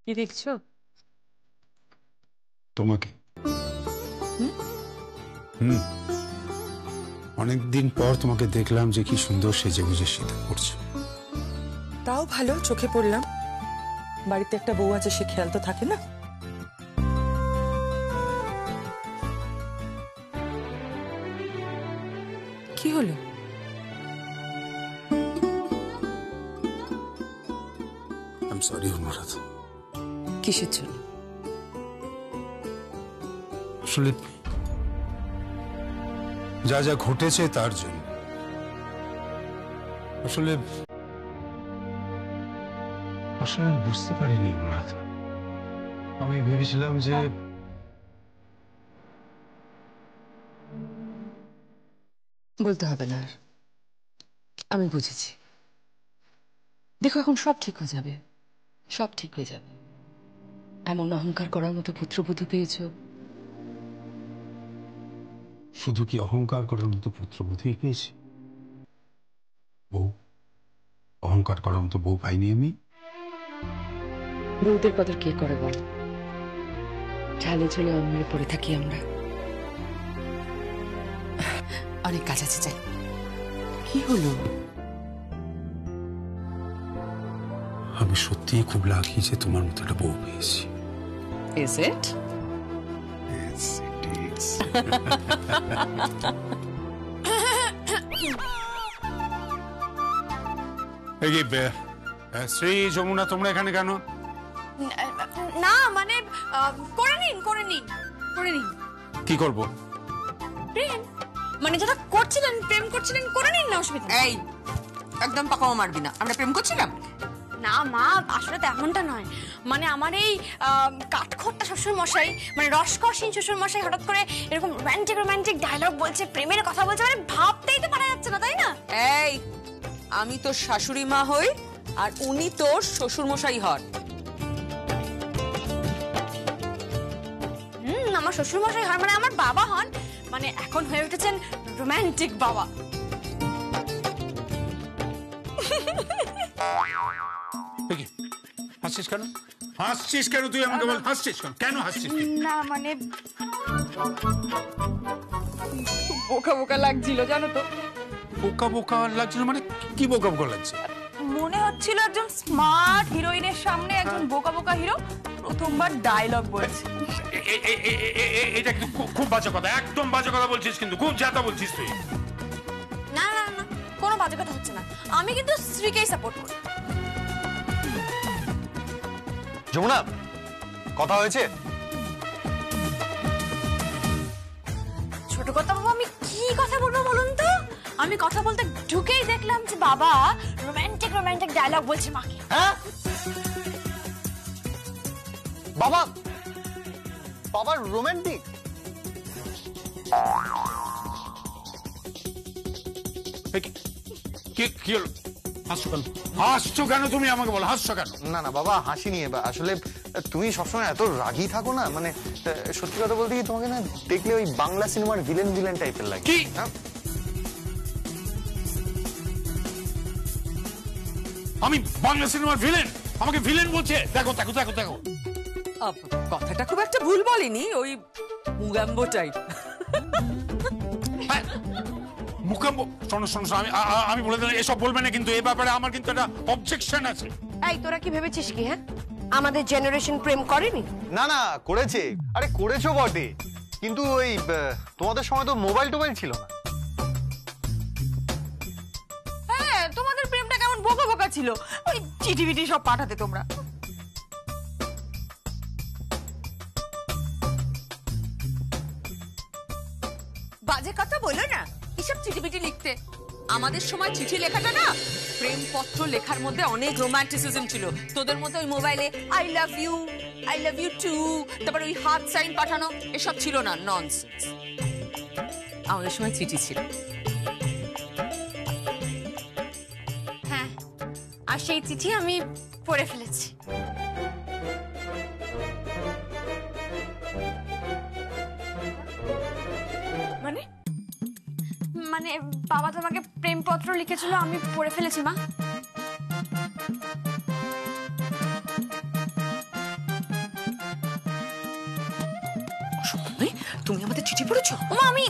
কি দেখছো? তোমাকে। অনেকদিন পর তোমাকে দেখলাম যে কি সুন্দর সেজে গুজে শীতে পড়ছো। তাও ভালো, চোখে পড়লাম। বাড়িতে একটা বউ আছে, সে খেয়াল তো থাকে না। কি হলো? I am sorry Anuradha. কিসের জন্য? আসলে যা যা ঘটেছে তার জন্য। আসলে আসলে আমি বুঝতে পারিনি অনুরাধা। আমি ভেবেছিলাম যে বলতে হবে না আর, আমি বুঝেছি। দেখো, এখন সব ঠিক হয়ে যাবে, সব ঠিক হয়ে যাবে। এমন অহংকার করার মতো পুত্রবধূ পেয়েছো। শুধু কি অহংকার করার মতো পুত্রবধূই পেয়েছি? বউ, অহংকার করার মতো বউ পাইনি আমি। বউদের কদর কে করে বল? ঝালে ঝুলে অন্যে পড়ে থাকি আমরা। অনেক কাজ আছে, চাই। কি হলো? আমি সত্যিই খুব লাকি যে তোমার মতো একটা বউ পেয়েছি। Is it? Yes, it is. Shri, Jamuna, তোমরা এখানে কেন? না মানে করে নিন করে নিন করে নিন। কি করব? প্রেম মানে যেটা করছিলেন, প্রেম করছিলেন, করে নিন না, অসুবিধা। এই, একদম পাকাও মারবি না। আমরা প্রেম করছিলাম না মা, আসলে তো এমনটা নয়। মানে আমার এই কাঠখোট্টা শ্বশুর মশাই, মানে রসকসীন শ্বশুর মশাই হঠাৎ করে এরকম রোমান্টিক রোমান্টিক ডায়লগ বলছে, প্রেমের কথা বলছে, মানে ভাবতেই তো পারা যাচ্ছে না, তাই না? এই, আমি তোর শাশুড়ি মা হই আর উনি তোর শ্বশুর মশাই হন। আমার শ্বশুর মশাই হন মানে আমার বাবা হন, মানে এখন হয়ে উঠেছেন রোমান্টিক বাবা। হাসছিস কেন? হাসছিস কেন? তুই আমাকে বল, হাসছিস কেন? কেন হাসছিস? না মানে বোকা বোকা লাগছিল, জানো তো। বোকা বোকা লাগছিল মানে? কি বোকা বোকা লাগছে? মনে হচ্ছিল একজন স্মার্ট হিরোইনের সামনে একজন বোকা বোকা হিরো প্রথমবার ডায়লগ বলছে। এটা কিন্তু খুব বাজে কথা, একদম বাজে কথা বলছিস, কিন্তু খুব জাতা বলছিস তুই। না না না, কোনো বাজে কথা হচ্ছে না, আমি কিন্তু স্ত্রীকেই সাপোর্ট করি। যমুনা, কথা হয়েছে? ছোট কথা বাবু, আমি কি কথা বলবো বলুন তো? আমি কথা বলতে ঢুকেই দেখলাম যে বাবা রোমান্টিক রোমান্টিক ডায়লগ বলছে মাকে। হ্যাঁ, বাবা, বাবার রোমান্টিক? কি হলো? হাসছো কেন? হাসছো কেন তুমি? আমাকে বলো, হাসছো কেন? না না বাবা, হাসি নিয়ে। আসলে তুমি সবসময় এত রাগী থাকো না, মানে সত্যি কথা বলতে কি, তোমাকে না দেখলে ওই বাংলা সিনেমার ভিলেন ভিলেন টাইপের লাগে। কি? আমি বাংলা সিনেমার ভিলেন? আমাকে ভিলেন বলছে? দেখো দেখো দেখো দেখো, কথাটা খুব একটা ভুল বলিনি, ওই মুগাম্বো টাইপ। মুখাম্বো। শোনো শোনো, আমি বলে দিলাম এসব বলবে না, কিন্তু এই ব্যাপারে আমার কিন্তু একটা অবজেকশন আছে। এই, তোরা কি ভেবেছিস কি? হ্যাঁ, আমাদের জেনারেশন প্রেম করেনি? না না, করেছে। আরে করেছো বটে, কিন্তু ওই তোমাদের সময় তো মোবাইল টোবাইল ছিল না। হ্যাঁ, তোমাদের প্রেমটা কেমন বোকা বোকা ছিল, ওই চিঠি বিটি সব পাঠাতে তোমরা। বাজে কথা বলো না, কিসব চিঠি বিটি লিখতে। আমাদের সময় চিঠি লেখাটা না, প্রেমপত্র লেখার মধ্যে অনেক রোমান্টিসিজম ছিল। তোদের মতো ওই মোবাইলে আই লাভ ইউ টু, তারপর ওই হার্ট সাইন পাঠানো, এসব ছিল না, ননসেন্স। আমাদের সময় চিঠি ছিল। হ্যাঁ, আর সেই চিঠি আমি পড়ে ফেলেছি। মানে মানে বাবা তোমাকে প্রেমপত্র লিখেছিল, আমি পড়ে ফেলেছি মা। চিঠি পড়েছো? মা আমি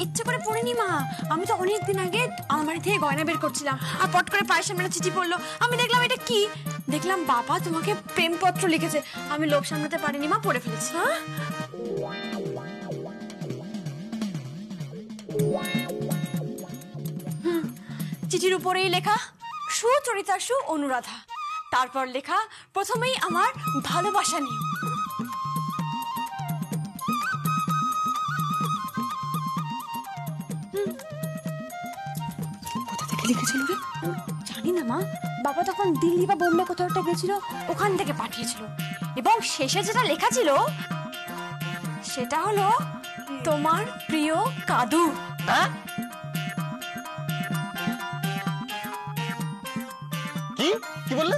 ইচ্ছে করে পড়িনি মা, আমি তো অনেক দিন আগে আলমারি থেকে গয়না বের করছিলাম আর পট করে পায়ের সামনে একটা চিঠি পড়লো। আমি দেখলাম এটা কি, দেখলাম বাবা তোমাকে প্রেমপত্র লিখেছে। আমি লোভ সামলাতে পারিনি মা, পড়ে ফেলেছি। হ্যাঁ চিঠির উপরেই লেখা সুচরিতা সু অনুরাধা, তারপর লেখা প্রথমেই আমার ভালোবাসা নিয়ে। কোথা থেকে লিখেছিল রে? জানি না মা, বাবা তখন দিল্লি বা বোম্বে কোথাও একটা গেছিল, ওখান থেকে পাঠিয়েছিল। এবং শেষে যেটা লেখা ছিল সেটা হলো তোমার প্রিয় কাদু। হ্যাঁ কি কি বললে?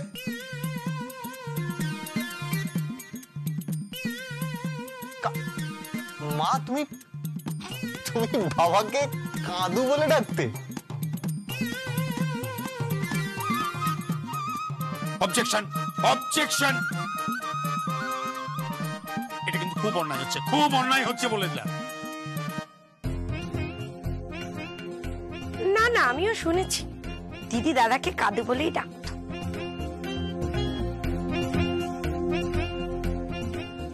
মা তুমি তুমি বাবাকে কাদু বলে ডাকতে? Objection, objection. এটা কিন্তু খুব অন্যায় হচ্ছে, খুব অন্যায় হচ্ছে বলে দিলাম। না না, আমিও শুনেছি দিদি দাদাকে কাদু বলেই ডাকতো।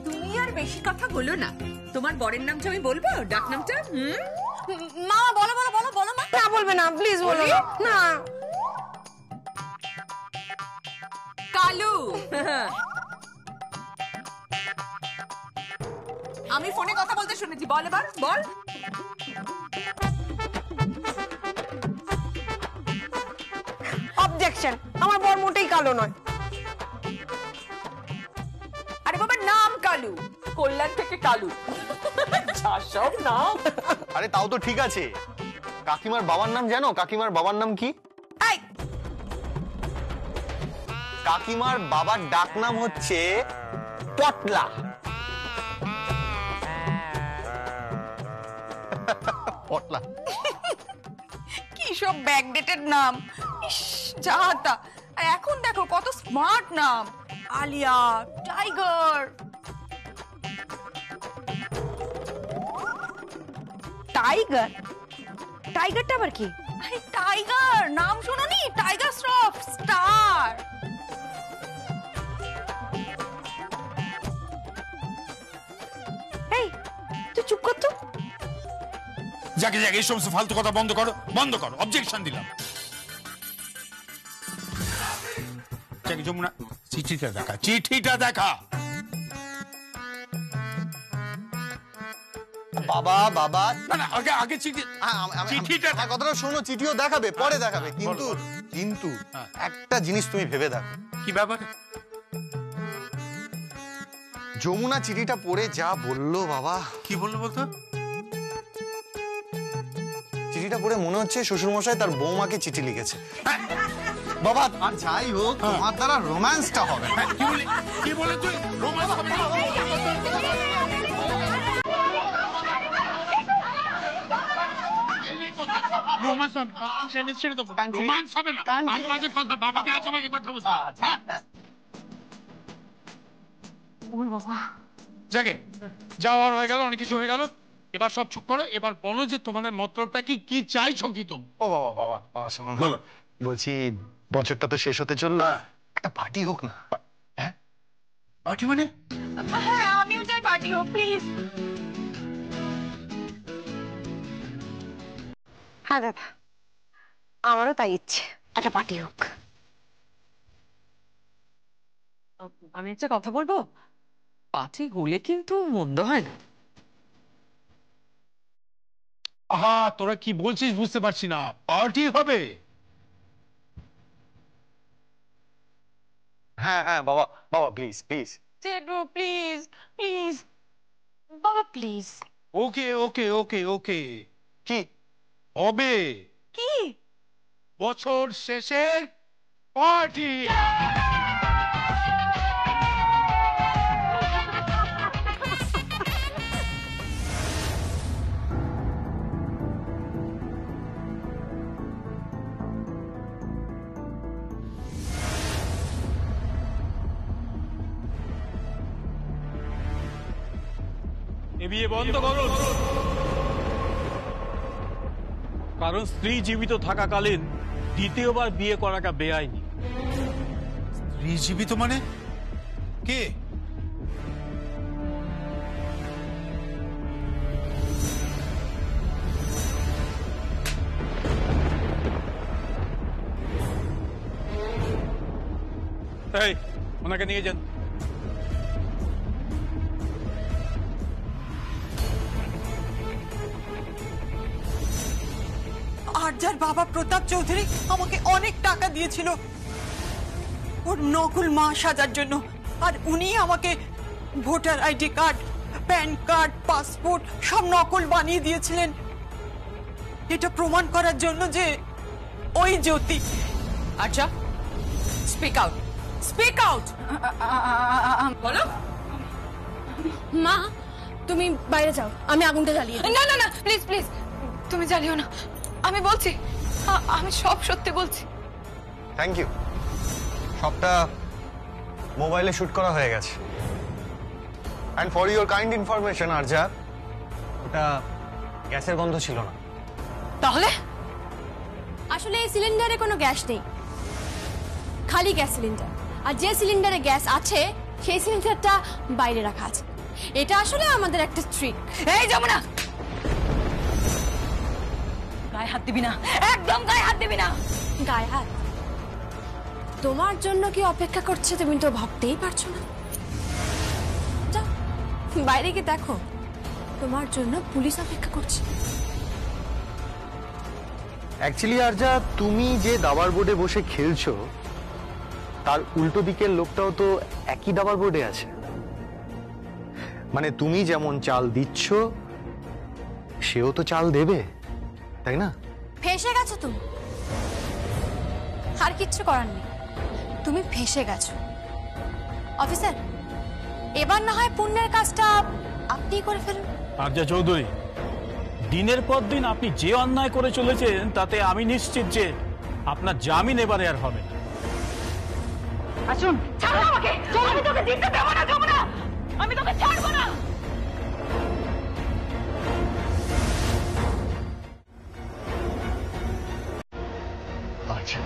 তুমি আর বেশি কথা বলো না। তোমার বরের নামটা আমি বলবো, ডাক নামটা? মা বলো বলো বলো বলো মা। না বলবে না, প্লিজ বলো না। কালু। আমি ফোনে কথা বলতে শুনেছি, বল এবার বল। অবজেকশন, আমার বর মোটেই কালো নয়। আরে বাবা নাম কালু, কল্যাণ থেকে কালু। যা সব নাম। আরে তাও তো ঠিক আছে। কাকিমার বাবার নাম জানো? কাকিমার বাবার নাম কি? এই কাকিমার বাবার ডাক নাম হচ্ছে পটলা। পটলা কি সব ব্যাকডেটেড নাম, যা তা। আর এখন দেখো কত স্মার্ট নাম, আলিয়া, টাইগার। টাইগার? টাইগারটা আবার কি? আরে টাইগার নাম শোনোনি? Tiger Shroff, star. এই তুই চুপ কর তো। যাকে যাকে এই সমস্ত ফালতু কথা বন্ধ করো, বন্ধ করো। অবজেকশন দিলাম। যাকে যমুনা, চিঠিটা দেখা, চিঠিটা দেখা। বাবা বাবা না না, আগে আগে চিঠি, চিঠিটা আমার কথাটা শোনো। চিঠিও দেখাবে, পরে দেখাবে, কিন্তু কিন্তু একটা জিনিস তুমি ভেবে দেখো। কি ব্যাপার? যমুনা চিঠিটা পড়ে যা বললো বাবা। কি বললো বলতো? চিঠিটা পড়ে মনে হচ্ছে শ্বশুরমশাই তার বৌমাকে চিঠি লিখেছে। বাবা আর যাই হোক, তোমার দ্বারা রোম্যান্সটা হবে। কি বলি, কি বলে তুই? রোম্যান্স হবে না। রোম্যান্স হবে না, ছেড়ে দেবো। রোম্যান্স হবে না। আমি মাঝে কথা, বাবাকে আজ আমাকে কথা বলতে। যাকে যাওয়ার হয়ে গেল, অনেক কিছু হয়ে গেল। এবার সব চুপ করো। এবার বলো যে তোমাদের মতলবটা কি, কি চাইছো কি তুমি? ও বাবা বাবা বাবা শোনো, বলছি বছরটা তো শেষ হতে চললো, একটা পার্টি হোক না? হ্যাঁ পার্টি মানে? হ্যাঁ আমিও চাই পার্টি হোক প্লিজ। হ্যাঁ দাদা, আমারও তাই ইচ্ছে, একটা পার্টি হোক। আমি একটা কথা বলবো, পার্টি হলে কিন্তু মন্দ হয় না। আহা, তোরা কি বলছিস বুঝতে পারছি না। পার্টি হবে? হ্যাঁ হ্যাঁ বাবা বাবা প্লিজ প্লিজ। জেঠু প্লিজ প্লিজ বাবা প্লিজ। ওকে ওকে ওকে ওকে, কি হবে? কি? বছর শেষের পার্টি। এ বিয়ে বন্ধ করো। কারণ স্ত্রী জীবিত থাকাকালীন দ্বিতীয়বার বিয়ে করাটা বেআইনি। স্ত্রী জীবিত মানে কে? এই ওনাকে নিয়ে যান। আরজার বাবা প্রতাপ চৌধুরী আমাকে অনেক টাকা দিয়েছিল ওর নকল মা সাজার জন্য, আর উনি আমাকে voter ID card, pan card, passport সব নকল বানিয়ে দিয়েছিলেন, এটা প্রমাণ করার জন্য যে ওই জ্যোতি। আচ্ছা, স্পিক আউট, স্পিক আউট। বলো। মা তুমি বাইরে যাও, আমি আগুনটা জ্বালিয়ে দিই। না না না, প্লিজ প্লিজ তুমি জ্বালিও না, আমি বলছি, আমি সব সত্যি বলছি। Thank you. সবটা মোবাইলে শুট করা হয়ে গেছে। And for your kind information আরজা, ওটা গ্যাসের গন্ধ ছিল না। তাহলে আসলে এই সিলিন্ডারে কোনো গ্যাস নেই, খালি গ্যাস সিলিন্ডার। আর যে সিলিন্ডারে গ্যাস আছে সেই সিলিন্ডারটা বাইরে রাখা আছে। এটা আসলে আমাদের একটা ট্রিক। এই যাবো না, গায়ে হাত দিবি না, একদম গায়ে হাত দিবি না। গায়ে হাত? তোমার জন্য কি অপেক্ষা করছে তুমি তো ভাবতেই পারছো না। যাও বাইরে গিয়ে দেখো, তোমার জন্য পুলিশ অপেক্ষা করছে। অ্যাকচুয়ালি আরজা, তুমি যে দাবার বোর্ডে বসে খেলছো তার উল্টো দিকের লোকটাও তো একই দাবার বোর্ডে আছে। মানে তুমি যেমন চাল দিচ্ছ সেও তো চাল দেবে, তাই না? ফেঁসে গেছো তুমি, আর কিচ্ছু করার নেই, তুমি ফেঁসে গেছো। অফিসার, এবার না হয় পুণ্যের কাজটা আপনিই করে ফেলুন। আরজা চৌধুরী, দিনের পর দিন আপনি যে অন্যায় করে চলেছেন তাতে আমি নিশ্চিত যে আপনার জামিন এবারে আর হবে না। আসুন, ছাড়ো আমাকে, আমি তোকে জিততে দেবো না, দেবো না, আমি তোকে ছাড়বো না। আচ্ছা,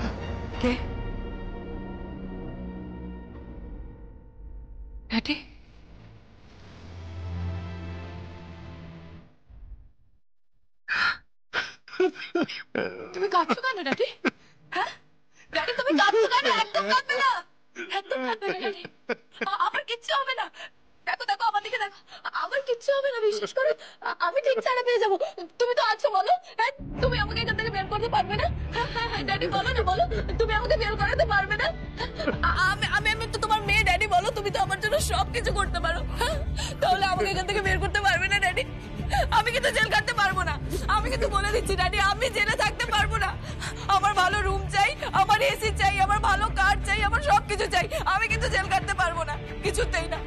কে? ড্যাডি? তুমি কাঁদছো কেন ড্যাডি? হ্যাঁ ড্যাডি, তুমি কাঁদছো কেন? একদম কাঁদবে না, একদম কাঁদবে না ড্যাডি, আমার কিচ্ছু হবে না। দেখো দেখো আমার দিকে দেখো, আমার কিচ্ছু হবে না, বিশ্বাস করো, আমি ঠিক ছাড়া পেয়ে যাবো। তুমি তো আছো, বলো, হ্যাঁ তুমি আমাকে এখান থেকে বের করতে পারবে না? ড্যাডি বলো না, বলো তুমি আমাকে বের করাতে পারবে না? আমি আমি আমি তো তোমার মেয়ে ড্যাডি, বলো তুমি তো আমার জন্য সবকিছু করতে পারো, তাহলে আমাকে এখান থেকে বের করতে পারবে না ড্যাডি? আমি কিন্তু জেল কাটতে পারবো না, আমি কিন্তু বলে দিচ্ছি ড্যাডি, আমি জেলে থাকতে পারবো না। আমার ভালো রুম চাই, আমার এসি চাই, আমার ভালো কার চাই, আমার সবকিছু চাই, আমি কিন্তু জেল কাটতে পারবো না, কিছুতেই না।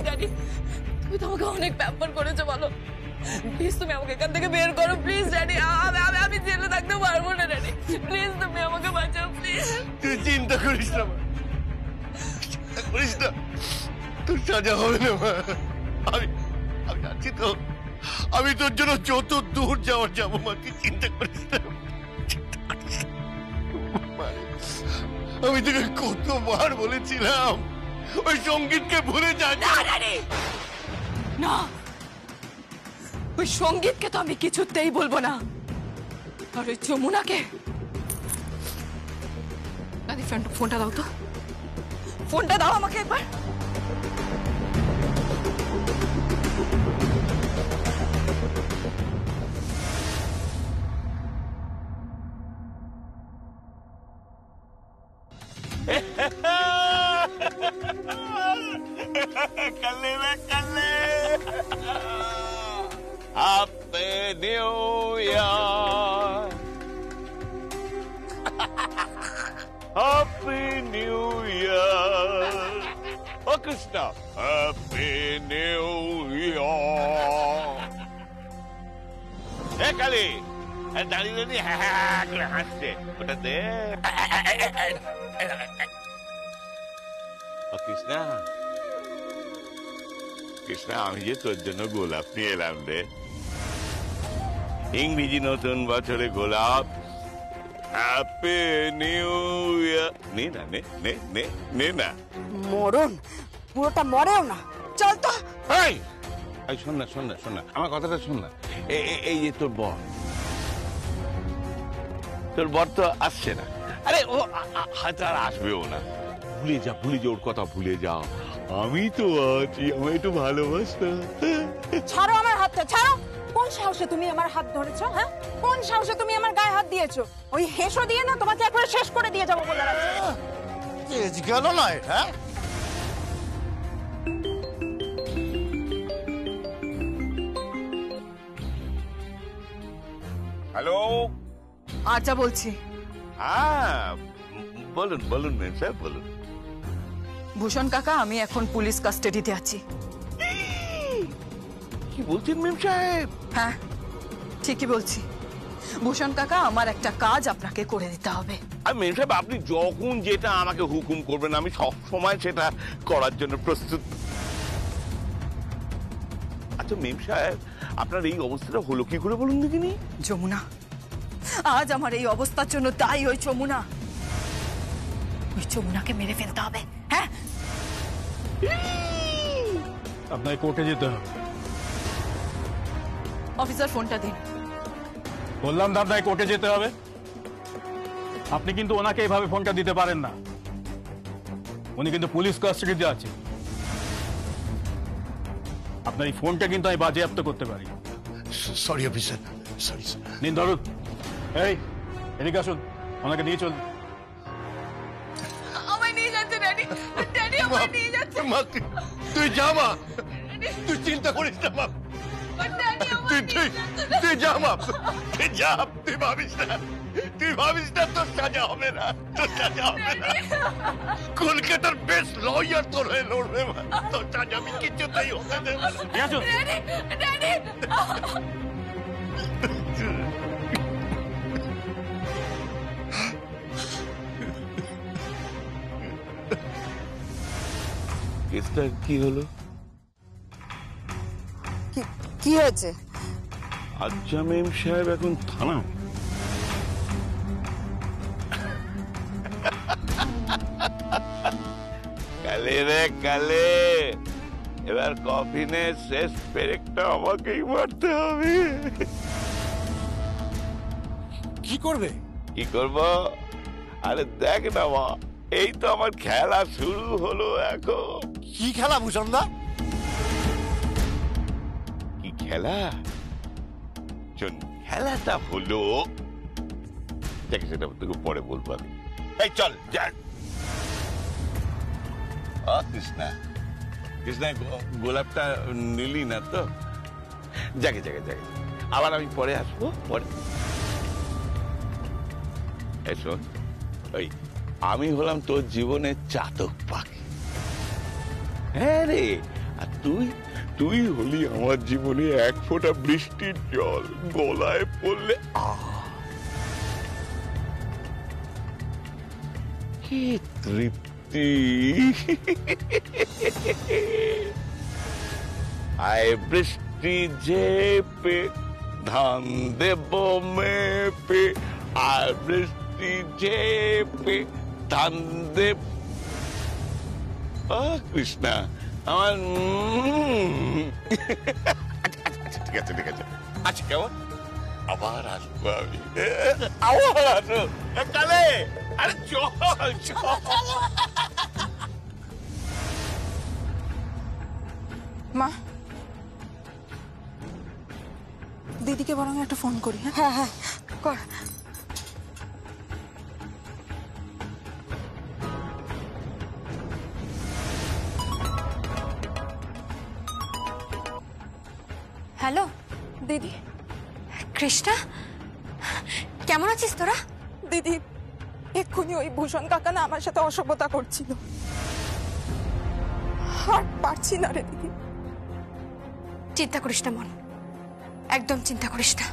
ড্যাডি, তুমি তো আমাকে অনেক প্যাম্পার করেছো, বলো প্লিজ তুমি আমাকে এখান থেকে বের করো, প্লিজ ড্যাডি, আমি জেলে থাকতে পারবো না ড্যাডি, প্লিজ তুমি আমাকে বাঁচাও প্লিজ। তুই চিন্তা করিস না, করিস না, তোর সাজা হবে না মা। আমি আছি তো, আমি তোর জন্য যত দূর যাওয়ার যাবো মা, তুই চিন্তা করিস না। আমি তোকে কতবার বলেছিলাম ওই সঙ্গীতকে ভুলে যা। না, ওই সঙ্গীতকে তো আমি কিছুতেই বলবো না, আর ওই যমুনাকে। দাদি ফোনটা দাও তো, ফোনটা দাও আমাকে একবার। Kalle में Kalle, Happy New Year, Happy New Year, oh Krishna, Happy New Year. Hey Kalle, দাঁড়িয়ে দাঁড়িয়ে হ্যাঁ করে হাসছে, ওটা দে। কৃষ্ণা, কৃষ্ণা, আমি যে তোর জন্য গোলাপ নিয়ে এলাম রে। ইংরেজি নতুন বছরে গোলাপ। Happy new year. নে না, নে নে নে নে না। মরণ পুরোটা মরেও না, চল তো। এই এই শোন না, শোন না, শোন না, আমার কথাটা শোন না। এই যে তোর বর তো আসছে না। আরে ও হয়তো আর আসবেও না। ভুলে যা, ভুলে যা, ওর কথা ভুলে যাও। আমি তো আছি, আমি একটু ভালোবাসতাম। ছাড়ো আমার হাতটা, ছাড়ো। কোন সাহসে তুমি আমার হাত ধরেছো? হ্যাঁ, কোন সাহসে তুমি আমার গায়ে হাত দিয়েছো? ওই হেসো দিয়ে না তোমাকে একবারে শেষ করে দিয়ে যাবো বলে রাখছি। গেল না এটা। হ্যালো, আচ্ছা বলছি। হ্যাঁ বলুন বলুন ম্যাম সাহেব, বলুন। ভূষণ কাকা, আমি এখন পুলিশ কাস্টাডিতে আছি। কি বলছেন ম্যাম সাহেব? হ্যাঁ, ঠিকই বলছি। ভূষণ কাকা, আমার একটা কাজ আপনাকে করে দিতে হবে। আর ম্যাম সাহেব, আপনি যখন যেটা আমাকে হুকুম করবেন আমি সব সময় সেটা করার জন্য প্রস্তুত। আচ্ছা ম্যাম সাহেব, আপনার এই অবস্থাটা হলো কি করে বলুন দেখিনি? যমুনা, আজ আমার এই অবস্থার জন্য তাই ওই যমুনা, ওই যমুনাকে মেরে ফেলতে হবে। হ্যাঁ, আপনাকে কোর্টে যেতে হবে। অফিসার ফোনটা দিন। বললাম তো আপনাকে কোর্টে যেতে হবে। আপনি কিন্তু ওনাকে এইভাবে ফোনটা দিতে পারেন না, উনি কিন্তু পুলিশ কাস্টাডিতে আছে। আপনার এই ফোনটা কিন্তু আমি বাজেয়াপ্ত করতে পারি। Sorry officer, sorry sir. নিন ধরুন। এই এদিকে আসুন, ওনাকে নিয়ে চলুন। আমায় নিয়ে যাচ্ছে ড্যাডি, ড্যাডি আমায় নিয়ে যাচ্ছে। মা, তুই যা মা, তুই চিন্তা করিস না মা। ড্যাডি আমায় নিয়ে যাচ্ছে। তুই যা মা, তুই যা। তুই ভাবিস না, তুই ভাবিস না তোর সাজা হবে না, তোর সাজা হবে না। কলকাতার বেস্ট লয়ার তোর হয়ে লড়বে মা, তোর সাজা আমি কিছুতেই হতে দেব না। নিয়ে আসুন। Daddy, daddy. কেসটা কি হলো? কি হয়েছে? আচ্ছা মেম সাহেব এখন থানা। কালে রে কালে, এবার কফিনের শেষ পেরেকটা আমাকেই মারতে হবে। কি করবে? কি করব? আরে দেখ না মা, এই তো আমার খেলা শুরু হলো এখন। কি খেলা ভূষণদা? কি খেলা? শোন, খেলাটা হলো, দেখ সেটা তোকে পরে বলবো আমি। এই চল যাক। কৃষ্ণা, কৃষ্ণা গোলাপটা নিলি না তো? জাগে জাগে জাগে, আবার আমি পরে আসবো। পরে শোন, ওই আমি হলাম তোর জীবনের চাতক পাখি। হ্যাঁ রে, আর তুই তুই হলি আমার জীবনে এক ফোঁটা বৃষ্টির জল, গলায় পড়লে কি তৃপ্তি। আয় বৃষ্টি ঝেপে ধান দেব মেপে, আর বৃষ্টি ঝেপে ধান দেব। কৃষ্ণা আমার আচ্ছা ঠিক আছে ঠিক আছে। আচ্ছা কেমন? আবার আসবো আমি, আবার আসো কালে। আরে চল চল। মা, দিদিকে বরং একটা ফোন করি। হ্যাঁ হ্যাঁ কর। হ্যালো দিদি, কৃষ্ণা, কেমন আছিস তোরা? দিদি এক্ষুনি ওই ভূষণ কাকা না আমার সাথে অসভ্যতা করছিল, আর পারছি না রে দিদি। চিন্তা করিস না মন, একদম চিন্তা করিস না।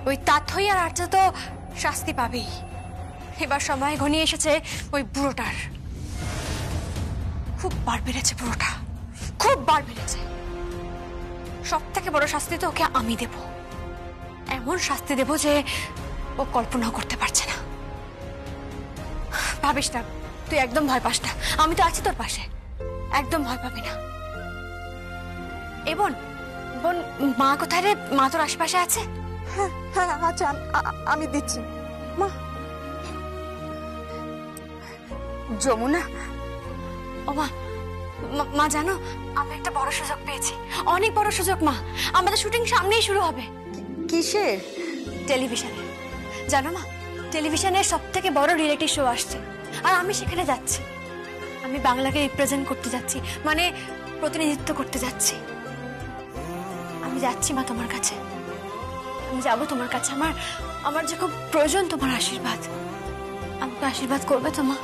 ওই তাথই আর আর্যা তো শাস্তি পাবেই। এবার সময় ঘনিয়ে এসেছে ওই বুড়োটার। খুব বার বেড়েছে বুড়োটা, খুব বার বেড়েছে। সব থেকে বড় শাস্তি তো ওকে আমি দেব। এমন শাস্তি দেব যে ও কল্পনাও করতে পারছে না। ভাবিস না, তুই একদম ভয় পাস না, আমি তো আছি তোর পাশে, একদম ভয় পাবি না। এ বোন, বোন মা কোথায় রে? মা তোর আশেপাশে আছে? হ্যাঁ হ্যাঁ আচ্ছা, আমি দিচ্ছি। মা, যমুনা, ও মা, মা জানো আমি একটা বড় সুযোগ পেয়েছি, অনেক বড় সুযোগ মা। আমাদের শুটিং সামনেই শুরু হবে। কিসের? টেলিভিশনে। জানো মা, টেলিভিশনের সব থেকে বড় রিয়েলিটি শো আসছে, আর আমি সেখানে যাচ্ছি। আমি বাংলাকে রিপ্রেজেন্ট করতে যাচ্ছি, মানে প্রতিনিধিত্ব করতে যাচ্ছি। আমি যাচ্ছি মা তোমার কাছে, আমি যাবো তোমার কাছে। আমার যে খুব প্রয়োজন তোমার আশীর্বাদ। আমাকে আশীর্বাদ করবে তো মা?